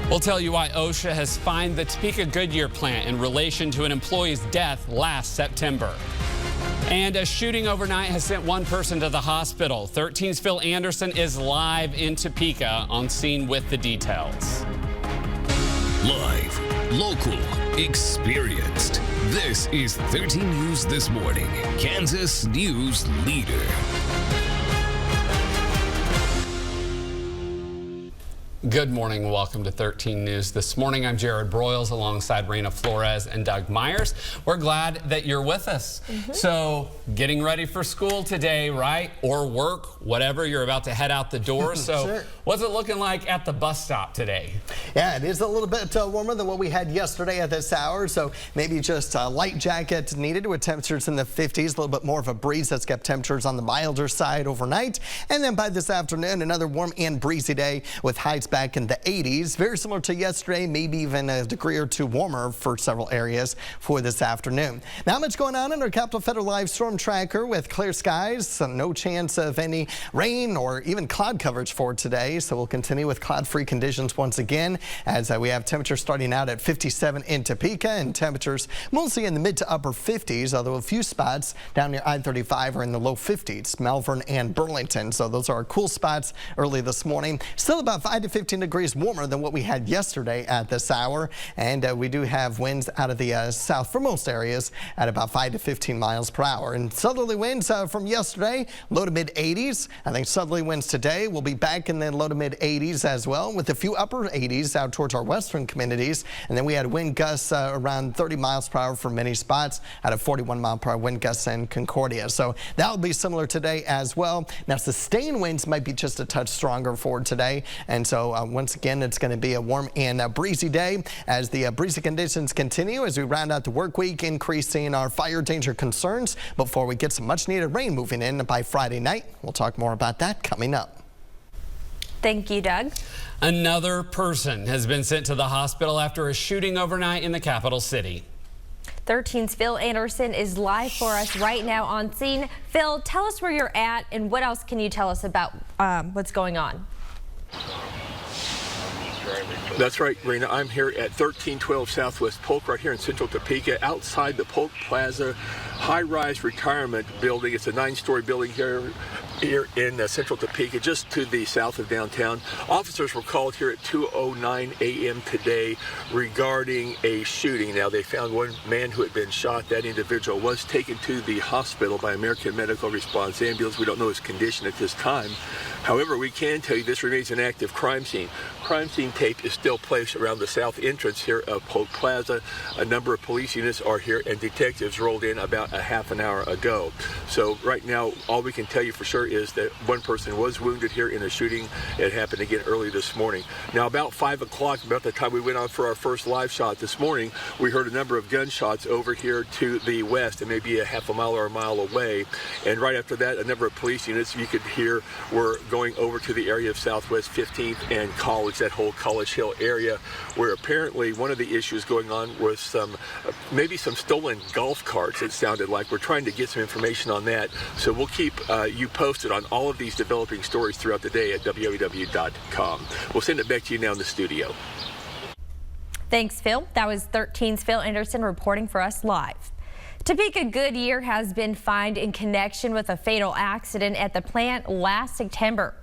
We'll tell you why OSHA has fined the Topeka Goodyear plant in relation to an employee's death last September. And a shooting overnight has sent one person to the hospital. 13's Phil Anderson is live in Topeka on scene with the details. Live, local, experienced. This is 13 News This Morning, Kansas News Leader. Good morning. Welcome to 13 News This Morning. I'm Jared Broyles alongside Raina Flores and Doug Myers. We're glad that you're with us. So getting ready for school today, right? Or work, whatever. You're about to head out the door. So Sure. What's it looking like at the bus stop today? Yeah, it is a little bit warmer than what we had yesterday at this hour. So maybe just a light jacket needed with temperatures in the 50s. A little bit more of a breeze that's kept temperatures on the milder side overnight. And then by this afternoon, another warm and breezy day with highs back in the 80s. Very similar to yesterday, maybe even a degree or two warmer for several areas for this afternoon. Not much going on in our Capital Federal Live storm tracker with clear skies. So no chance of any rain or even cloud coverage for today. So we'll continue with cloud-free conditions once again as we have temperatures starting out at 57 in Topeka and temperatures mostly in the mid to upper 50s, although a few spots down near I-35 are in the low 50s, Malvern and Burlington. So those are our cool spots early this morning. Still about 5 to 15 degrees warmer than what we had yesterday at this hour. And we do have winds out of the south for most areas at about 5 to 15 miles per hour. And southerly winds from yesterday, low to mid 80s. I think southerly winds today will be back in the low to mid 80s as well, with a few upper 80s out towards our western communities. And then we had wind gusts around 30 miles per hour for many spots at a 41 mile per hour wind gusts in Concordia. So that will be similar today as well. Now sustained winds might be just a touch stronger for today. And so once again, it's going to be a warm and breezy day as the breezy conditions continue as we round out the work week, increasing our fire danger concerns before we get some much needed rain moving in by Friday night. We'll talk more about that coming up. Thank you, Doug. Another person has been sent to the hospital after a shooting overnight in the capital city. 13's Phil Anderson is live for us right now on scene. Phil, tell us where you're at and what else can you tell us about what's going on? That's right, Rena. I'm here at 1312 Southwest Polk, right here in central Topeka, outside the Polk Plaza high-rise retirement building. It's a 9-story building here in central Topeka, just to the south of downtown. Officers were called here at 2:09 a.m. today regarding a shooting. Now, they found one man who had been shot. That individual was taken to the hospital by American Medical Response Ambulance. We don't know his condition at this time. However, we can tell you this remains an active crime scene. Crime scene tape is still placed around the south entrance here of Polk Plaza. A number of police units are here, and detectives rolled in about a half an hour ago. So right now, all we can tell you for sure is that one person was wounded here in a shooting. It happened again early this morning. Now, about 5 o'clock, about the time we went on for our first live shot this morning, we heard a number of gunshots over here to the west and maybe a half a mile or a mile away. And right after that, a number of police units you could hear were going over to the area of Southwest 15th and College, that whole College Hill area, where apparently one of the issues going on was maybe some stolen golf carts, it sounded like. We're trying to get some information on that. So we'll keep you posted on all of these developing stories throughout the day at WAW.com. We'll send it back to you now in the studio. Thanks, Phil. That was 13's Phil Anderson reporting for us live. Topeka Goodyear has been fined in connection with a fatal accident at the plant last September.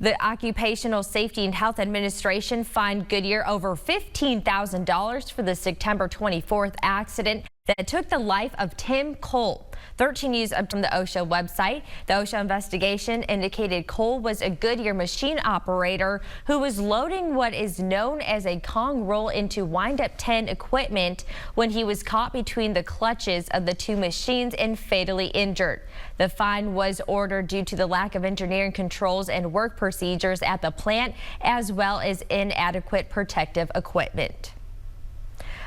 The Occupational Safety and Health Administration fined Goodyear over $15,000 for the September 24th accident that took the life of Tim Cole. 13 News up from the OSHA website. The OSHA investigation indicated Cole was a Goodyear machine operator who was loading what is known as a Kong roll into wind-up 10 equipment when he was caught between the clutches of the two machines and fatally injured. The fine was ordered due to the lack of engineering controls and work procedures at the plant, as well as inadequate protective equipment.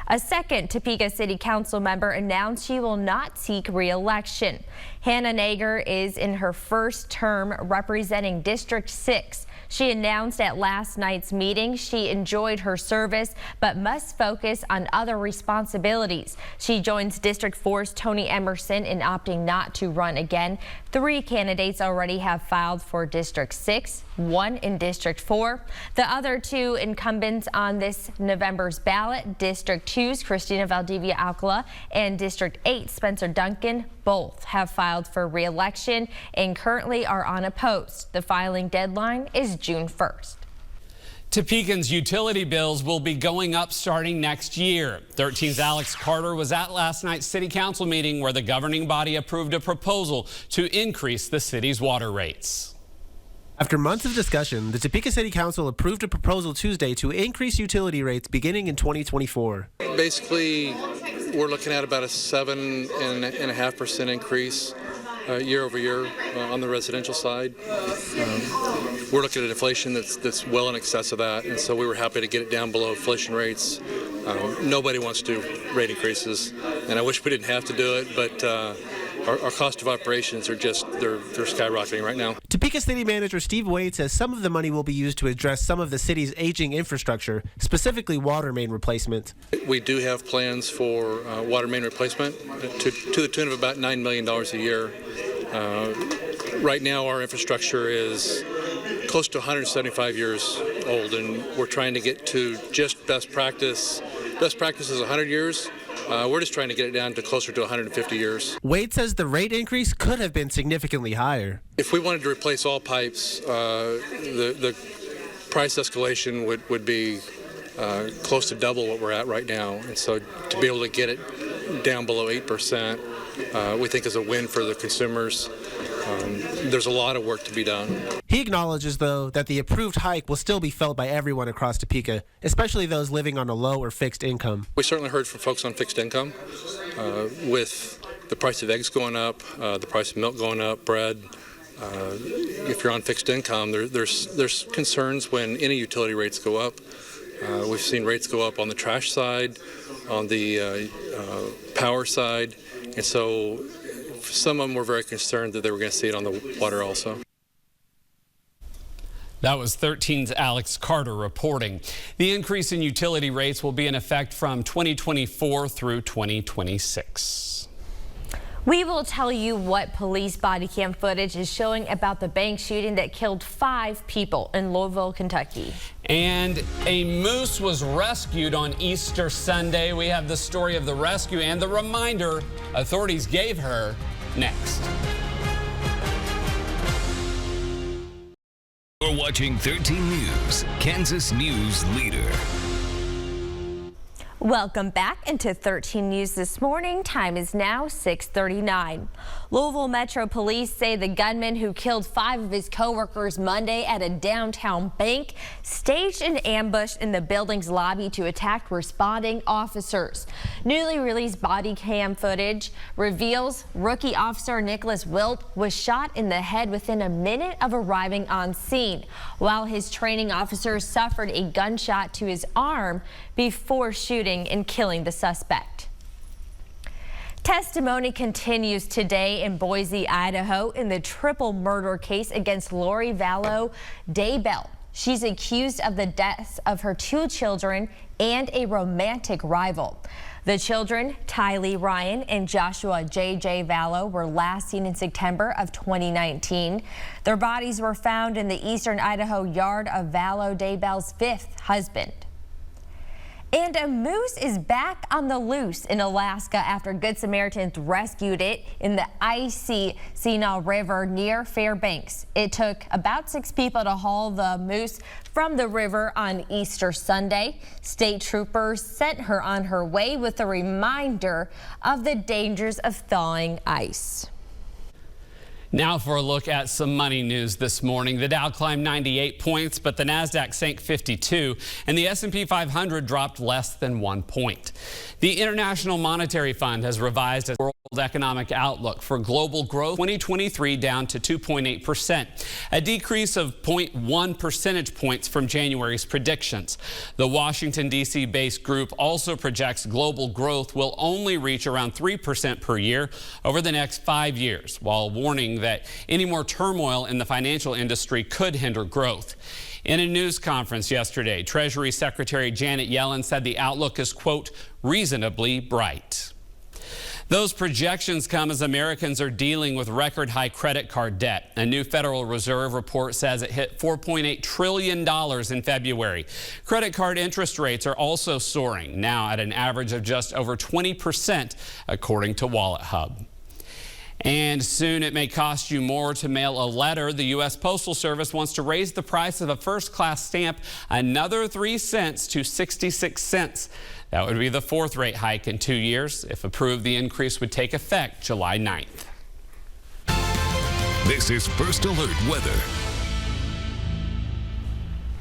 A second Topeka City Council member announced she will not seek re-election. Hannah Nager is in her first term representing District 6. She announced at last night's meeting she enjoyed her service but must focus on other responsibilities. She joins District 4's Tony Emerson in opting not to run again. 3 candidates already have filed for District 6, 1 in District 4. The other 2 incumbents on this November's ballot, District 2's Christina Valdivia Alcala and District 8 Spencer Duncan, both have filed for re-election and currently are unopposed. The filing deadline is June 1st. Topekans utility bills will be going up starting next year. 13's Alex Carter was at last night's city council meeting where the governing body approved a proposal to increase the city's water rates. After months of discussion, the Topeka City Council approved a proposal Tuesday to increase utility rates beginning in 2024. Basically, we're looking at about a 7.5% increase year over year on the residential side. We're looking at inflation that's well in excess of that, and so we were happy to get it down below inflation rates. Nobody wants to do rate increases, and I wish we didn't have to do it, but our cost of operations are just, they're skyrocketing right now. Topeka City Manager Steve Wade says some of the money will be used to address some of the city's aging infrastructure, specifically water main replacement. We do have plans for water main replacement to the tune of about $9 million a year. Right now our infrastructure is close to 175 years old, and we're trying to get to just best practice. Best practice is 100 years. We're just trying to get it down to closer to 150 years. Wade says the rate increase could have been significantly higher. If we wanted to replace all pipes, the price escalation would be close to double what we're at right now. And so to be able to get it down below 8%, we think is a win for the consumers. There's a lot of work to be done. He acknowledges, though, that the approved hike will still be felt by everyone across Topeka, especially those living on a low or fixed income. We certainly heard from folks on fixed income. With the price of eggs going up, the price of milk going up, bread. If you're on fixed income, there's concerns when any utility rates go up. We've seen rates go up on the trash side, on the power side, and so some of them were very concerned that they were going to see it on the water also. That was 13's Alex Carter reporting. The increase in utility rates will be in effect from 2024 through 2026. We will tell you what police body cam footage is showing about the bank shooting that killed 5 people in Louisville, Kentucky. And a moose was rescued on Easter Sunday. We have the story of the rescue and the reminder authorities gave her next. You're watching 13 News, Kansas News Leader. Welcome back into 13 News this morning. Time is now 6:39. Louisville Metro Police say the gunman who killed 5 of his co-workers Monday at a downtown bank staged an ambush in the building's lobby to attack responding officers. Newly released body cam footage reveals rookie officer Nicholas Wilt was shot in the head within a minute of arriving on scene, while his training officers suffered a gunshot to his arm before shooting and killing the suspect. Testimony continues today in Boise, Idaho in the triple murder case against Lori Vallow Daybell. She's accused of the deaths of her 2 children and a romantic rival. The children, Tylee Ryan and Joshua J.J. Vallow, were last seen in September of 2019. Their bodies were found in the eastern Idaho yard of Vallow Daybell's 5th husband. And a moose is back on the loose in Alaska after Good Samaritans rescued it in the icy Sena River near Fairbanks. It took about 6 people to haul the moose from the river on Easter Sunday. State troopers sent her on her way with a reminder of the dangers of thawing ice. Now for a look at some money news this morning. The Dow climbed 98 points, but the Nasdaq sank 52, and the S&P 500 dropped less than 1 point. The International Monetary Fund has revised its world economic outlook for global growth 2023 down to 2.8%, a decrease of 0.1 percentage points from January's predictions. The Washington, D.C. based group also projects global growth will only reach around 3% per year over the next 5 years, while warning that any more turmoil in the financial industry could hinder growth. In a news conference yesterday, Treasury Secretary Janet Yellen said the outlook is, quote, reasonably bright. Those projections come as Americans are dealing with record high credit card debt. A new Federal Reserve report says it hit $4.8 trillion in February. Credit card interest rates are also soaring, now at an average of just over 20%, according to Wallet Hub. And soon it may cost you more to mail a letter. The U.S. Postal Service wants to raise the price of a first-class stamp another 3 cents to 66 cents. That would be the 4th rate hike in 2 years. If approved, the increase would take effect July 9th. This is First Alert Weather.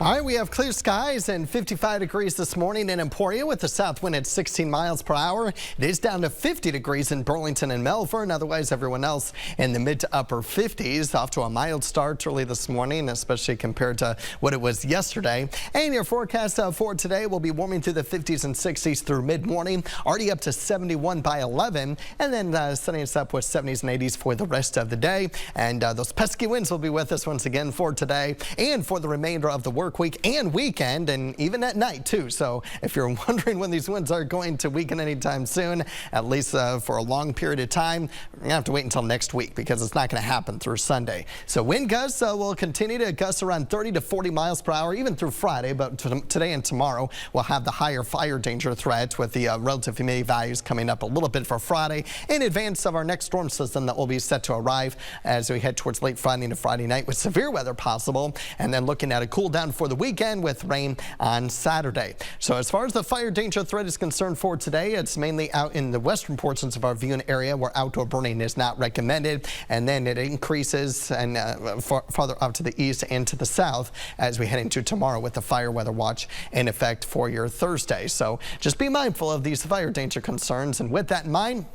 All right, we have clear skies and 55 degrees this morning in Emporia with the south wind at 16 miles per hour. It is down to 50 degrees in Burlington and Melbourne. Otherwise, everyone else in the mid to upper 50s. Off to a mild start early this morning, especially compared to what it was yesterday. And your forecast for today will be warming through the 50s and 60s through mid-morning. Already up to 71 by 11. And then setting us up with 70s and 80s for the rest of the day. And those pesky winds will be with us once again for today and for the remainder of the work week and weekend, and even at night too. So if you're wondering when these winds are going to weaken anytime soon, at least for a long period of time, we're gonna have to wait until next week because it's not going to happen through Sunday. So wind gusts will continue to gust around 30 to 40 miles per hour even through Friday, but today and tomorrow we'll have the higher fire danger threat with the relative humidity values coming up a little bit for Friday in advance of our next storm system that will be set to arrive as we head towards late Friday to Friday night with severe weather possible, and then looking at a cool down for the weekend with rain on Saturday. So as far as the fire danger threat is concerned for today, it's mainly out in the western portions of our viewing area where outdoor burning is not recommended, and then it increases and farther up to the east and to the south as we head into tomorrow with the fire weather watch in effect for your Thursday. So just be mindful of these fire danger concerns, and with that in mind,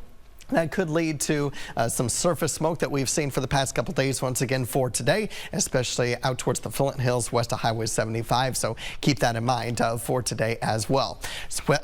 that could lead to some surface smoke that we've seen for the past couple days once again for today, especially out towards the Flint Hills west of Highway 75. So keep that in mind for today as well.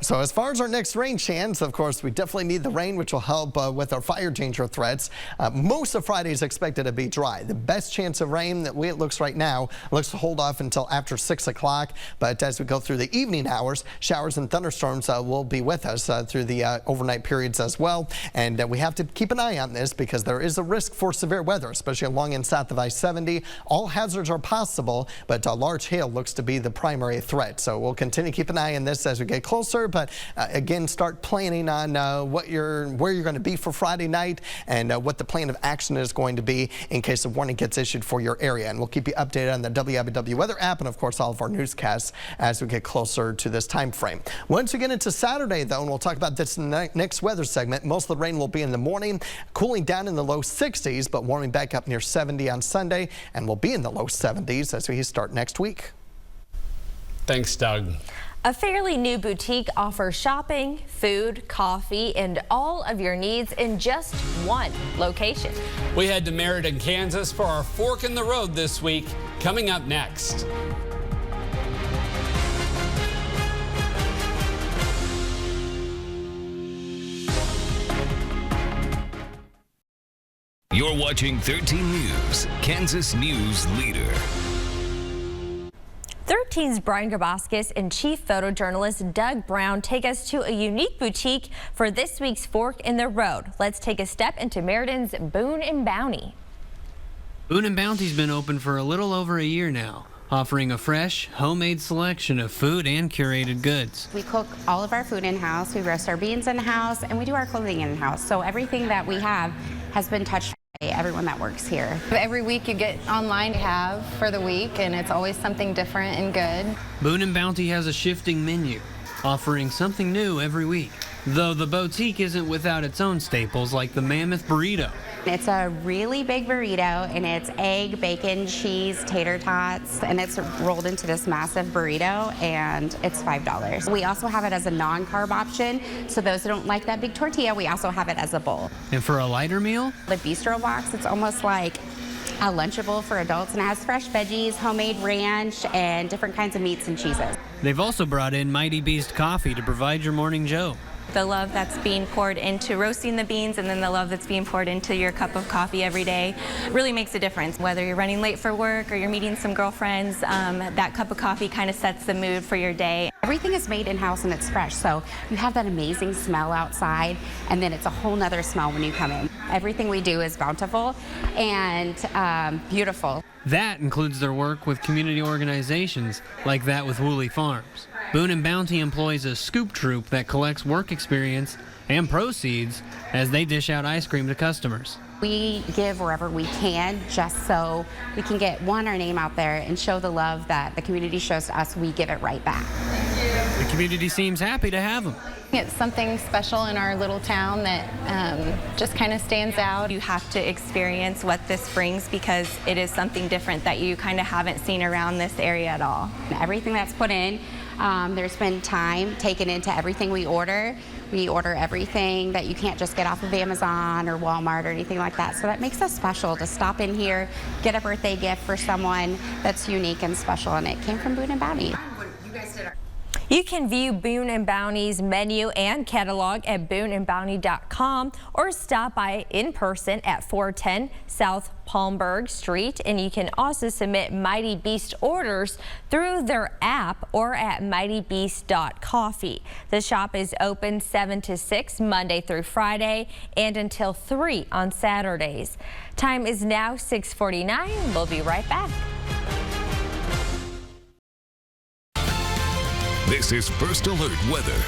So as far as our next rain chance, of course, we definitely need the rain, which will help with our fire danger threats. Most of Friday is expected to be dry. The best chance of rain, the way it looks right now, looks to hold off until after 6 o'clock. But as we go through the evening hours, showers and thunderstorms will be with us through the overnight periods as well. And we have to keep an eye on this because there is a risk for severe weather, especially along and south of I-70. All hazards are possible, but large hail looks to be the primary threat. So we'll continue to keep an eye on this as we get closer. But again, start planning on where you're going to be for Friday night and what the plan of action is going to be in case a warning gets issued for your area. And we'll keep you updated on the WIBW weather app and, of course, all of our newscasts as we get closer to this time frame. Once we get into Saturday, though, and we'll talk about this in the next weather segment, most of the rain will be in the morning, cooling down in the low 60s, but warming back up near 70 on Sunday, and we'll be in the low 70s as we start next week. Thanks, Doug. A fairly new boutique offers shopping, food, coffee, and all of your needs in just one location. We head to Meriden, Kansas for our fork in the road this week. Coming up next. You're watching 13 News, Kansas News Leader. 13's Brian Grabowskis and chief photojournalist Doug Brown take us to a unique boutique for this week's Fork in the Road. Let's take a step into Meriden's Boone and Bounty. Boone and Bounty's been open for a little over a year now, offering a fresh, homemade selection of food and curated goods. We cook all of our food in-house, we roast our beans in-house, and we do our clothing in-house. So everything that we have has been touched by everyone that works here. Every week you get online to have for the week, and it's always something different and good. Boone and Bounty has a shifting menu, offering something new every week. Though the boutique isn't without its own staples like the Mammoth Burrito. It's a really big burrito, and it's egg, bacon, cheese, tater tots, and it's rolled into this massive burrito, and it's $5. We also have it as a non-carb option, so those who don't like that big tortilla, we also have it as a bowl. And for a lighter meal? The bistro box, it's almost like a Lunchable for adults, and it has fresh veggies, homemade ranch, and different kinds of meats and cheeses. They've also brought in Mighty Beast coffee to provide your morning joe. The love that's being poured into roasting the beans and then the love that's being poured into your cup of coffee every day really makes a difference. Whether you're running late for work or you're meeting some girlfriends, that cup of coffee kind of sets the mood for your day. Everything is made in-house and it's fresh, so you have that amazing smell outside, and then it's a whole nother smell when you come in. Everything we do is bountiful and beautiful. That includes their work with community organizations like that with Woolley Farms. Boone & Bounty employs a scoop troop that collects work experience and proceeds as they dish out ice cream to customers. We give wherever we can just so we can get, one, our name out there and show the love that the community shows to us. We give it right back. The community seems happy to have them. It's something special in our little town that just kind of stands out. You have to experience what this brings because it is something different that you kind of haven't seen around this area at all. Everything that's put in, there's been time taken into everything we order. We order everything that you can't just get off of Amazon or Walmart or anything like that. So that makes us special to stop in here, get a birthday gift for someone that's unique and special, and it came from Boone & Bounty. You can view Boone & Bounty's menu and catalog at booneandbounty.com or stop by in person at 410 South Palmberg Street. And you can also submit Mighty Beast orders through their app or at mightybeast.coffee. The shop is open 7 to 6 Monday through Friday and until 3 on Saturdays. Time is now 6:49. We'll be right back. This is First Alert Weather.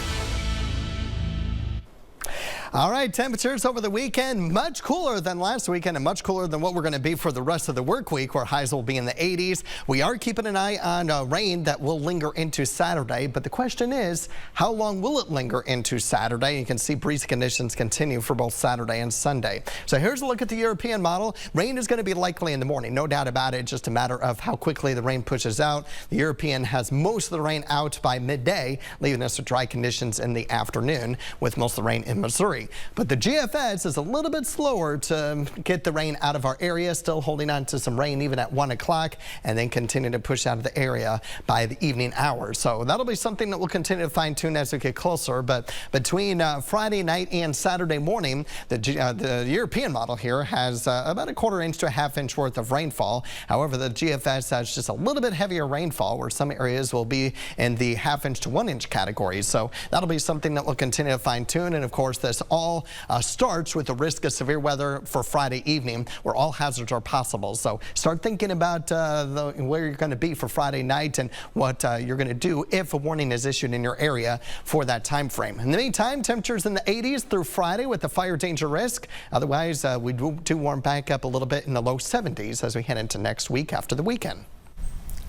All right, temperatures over the weekend much cooler than last weekend and much cooler than what we're going to be for the rest of the work week, where highs will be in the 80s. We are keeping an eye on rain that will linger into Saturday, but the question is, how long will it linger into Saturday? You can see breezy conditions continue for both Saturday and Sunday. So here's a look at the European model. Rain is going to be likely in the morning, no doubt about it, just a matter of how quickly the rain pushes out. The European has most of the rain out by midday, leaving us with dry conditions in the afternoon, with most of the rain in Missouri. But the GFS is a little bit slower to get the rain out of our area, still holding on to some rain even at 1 o'clock, and then continue to push out of the area by the evening hours. So that'll be something that we'll continue to fine tune as we get closer. But between Friday night and Saturday morning, the European model here has about a 1/4 inch to a 1/2 inch worth of rainfall. However, the GFS has just a little bit heavier rainfall, where some areas will be in the 1/2 inch to 1 inch categories. So that'll be something that we'll continue to fine tune. And of course, this all starts with the risk of severe weather for Friday evening, where all hazards are possible. So start thinking about where you're going to be for Friday night and what you're going to do if a warning is issued in your area for that time frame. In the meantime, temperatures in the 80s through Friday with the fire danger risk. Otherwise, we do warm back up a little bit in the low 70s as we head into next week after the weekend.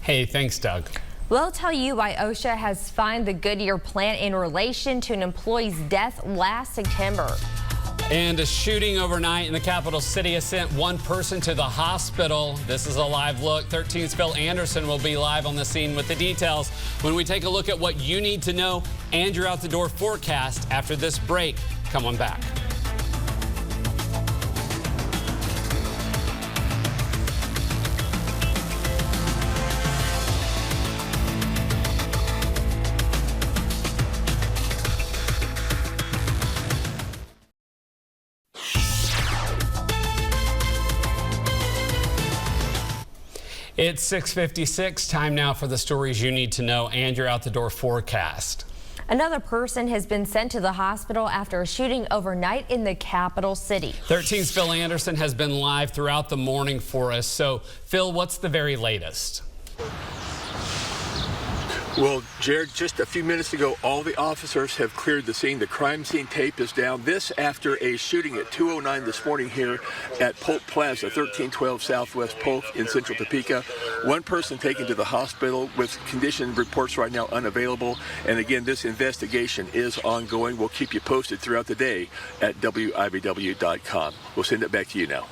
Hey, thanks, Doug. We'll tell you why OSHA has fined the Goodyear plant in relation to an employee's death last September. And a shooting overnight in the capital city has sent one person to the hospital. This is a live look. 13's Phil Anderson will be live on the scene with the details when we take a look at what you need to know and your out-the-door forecast after this break. Come on back. It's 6:56. Time now for the stories you need to know and your out-the-door forecast. Another person has been sent to the hospital after a shooting overnight in the capital city. 13's Phil Anderson has been live throughout the morning for us. So, Phil, what's the very latest? Well, Jared, just a few minutes ago, all the officers have cleared the scene. The crime scene tape is down. This after a shooting at 2:09 this morning here at Polk Plaza, 1312 Southwest Polk in central Topeka. One person taken to the hospital with condition reports right now unavailable. And again, this investigation is ongoing. We'll keep you posted throughout the day at WIBW.com. We'll send it back to you now.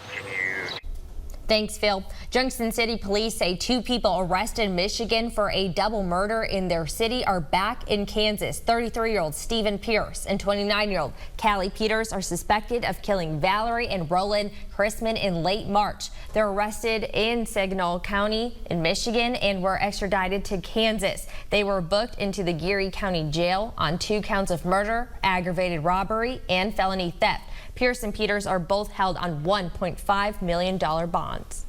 Thanks, Phil. Junction City police say 2 people arrested in Michigan for a double murder in their city are back in Kansas. 33-year-old Stephen Pierce and 29-year-old Callie Peters are suspected of killing Valerie and Roland Chrisman in late March. They're arrested in Signal County in Michigan and were extradited to Kansas. They were booked into the Geary County Jail on 2 counts of murder, aggravated robbery, and felony theft. Pierce and Peters are both held on $1.5 million bonds.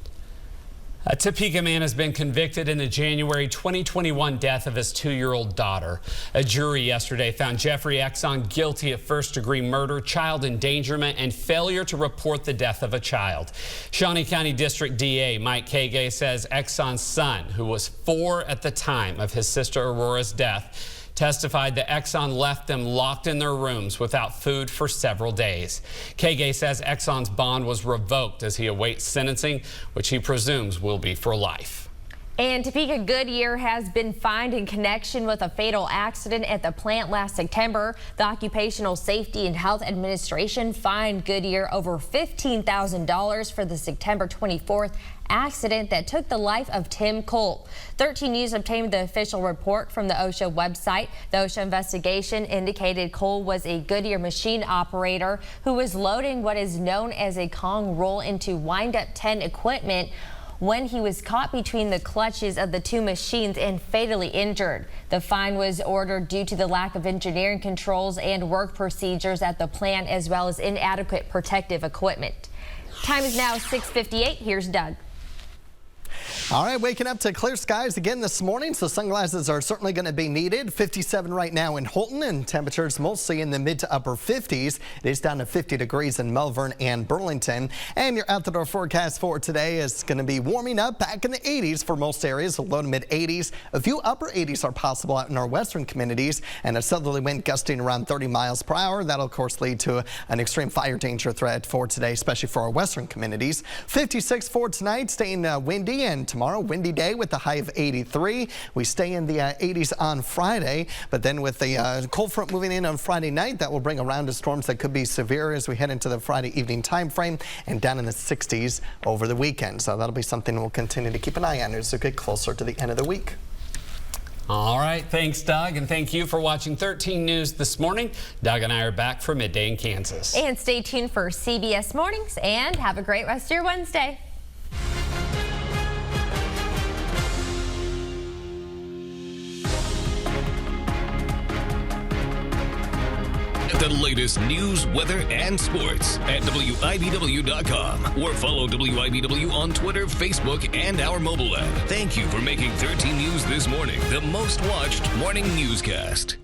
A Topeka man has been convicted in the January 2021 death of his 2-year-old daughter. A jury yesterday found Jeffrey Exxon guilty of first-degree murder, child endangerment, and failure to report the death of a child. Shawnee County District DA Mike Kagay says Exxon's son, who was 4 at the time of his sister Aurora's death, testified that Exxon left them locked in their rooms without food for several days. Kagay says Exxon's bond was revoked as he awaits sentencing, which he presumes will be for life. And Topeka Goodyear has been fined in connection with a fatal accident at the plant last September. The Occupational Safety and Health Administration fined Goodyear over $15,000 for the September 24th accident that took the life of Tim Cole. 13 News obtained the official report from the OSHA website. The OSHA investigation indicated Cole was a Goodyear machine operator who was loading what is known as a Kong roll into wind-up 10 equipment when he was caught between the clutches of the 2 machines and fatally injured. The fine was ordered due to the lack of engineering controls and work procedures at the plant, as well as inadequate protective equipment. Time is now 6:58. Here's Doug. All right, waking up to clear skies again this morning, so sunglasses are certainly going to be needed. 57 right now in Holton, and temperatures mostly in the mid to upper 50s. It is down to 50 degrees in Melbourne and Burlington. And your out-the-door forecast for today is going to be warming up back in the 80s for most areas, low to mid 80s. A few upper 80s are possible out in our western communities, and a southerly wind gusting around 30 miles per hour. That'll, of course, lead to an extreme fire danger threat for today, especially for our western communities. 56 for tonight, staying windy, and tomorrow, windy day with the high of 83. We stay in the 80s on Friday, but then with the cold front moving in on Friday night, that will bring a round of storms that could be severe as we head into the Friday evening time frame, and down in the 60s over the weekend. So that'll be something we'll continue to keep an eye on as we get closer to the end of the week. All right, thanks, Doug, and thank you for watching 13 News this morning. Doug and I are back for midday in Kansas. And stay tuned for CBS Mornings, and have a great rest of your Wednesday. The latest news, weather, and sports at WIBW.com, or follow WIBW on Twitter, Facebook, and our mobile app. Thank you for making 13 News this morning the most watched morning newscast.